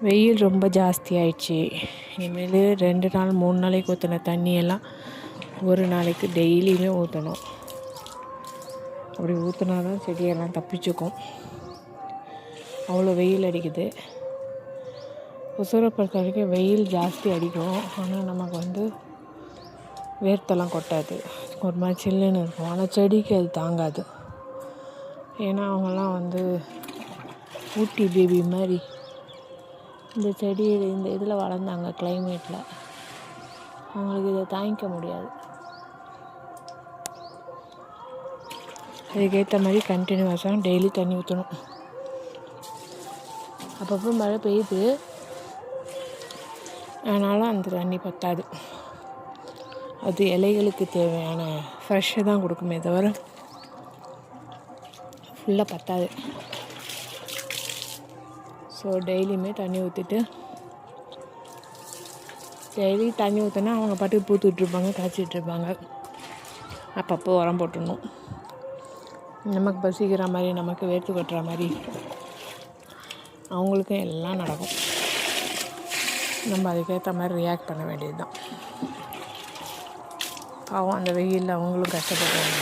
வெயில் ரொம்ப ஜாஸ்தி ஆயிடுச்சு. இனிமேல் 2 நாள் 3 நாளைக்கு ஊற்றின தண்ணியெல்லாம் ஒரு நாளைக்கு டெய்லியுமே ஊற்றணும். அப்படி ஊற்றினா தான் செடியெல்லாம் தப்பிச்சுக்கும். அவ்வளோ வெயில் அடிக்குது. ஒசூரை பொறுத்த வரைக்கும் வெயில் ஜாஸ்தி அடிக்கும். ஆனால் நமக்கு வேர்த்தெல்லாம் கொட்டாது. ஒரு மாதிரி சில்லுன்னு இருக்கும். ஆனால் செடிக்கு அது தாங்காது. ஏன்னா அவங்கெல்லாம் ஊட்டி பேபி மாதிரி இந்த செடி இந்த இதில் வளர்ந்தாங்க கிளைமேட்டில். அவங்களுக்கு இதை தாங்கிக்க முடியாது. அதுக்கேற்ற மாதிரி கண்டினியூஸாக டெய்லி தண்ணி ஊற்றணும். அப்பப்போ மழை பெய்யுது, ஆனாலும் அந்த தண்ணி பத்தாது. அது இலைகளுக்கு தேவையான ஃப்ரெஷ்ஷை தான் கொடுக்குமே தவிர ஃபுல்லாக பத்தாது. ஸோ டெய்லியுமே தண்ணி ஊற்றிட்டு டெய்லி தண்ணி ஊற்றினா அவங்க பாட்டுக்கு பூத்துட்ருப்பாங்க, காய்ச்சிட்ருப்பாங்க. அப்பப்போ உரம் போட்டுடணும். நமக்கு பசிக்கிற மாதிரி, நமக்கு வேர்த்து கொட்டுற மாதிரி அவங்களுக்கும் எல்லாம் நடக்கும். நம்ம அதுக்கேற்ற மாதிரி ரியாக்ட் பண்ண வேண்டியது தான். பாவம் அந்த வெயிலில் அவங்களும் கஷ்டப்படுவாங்க.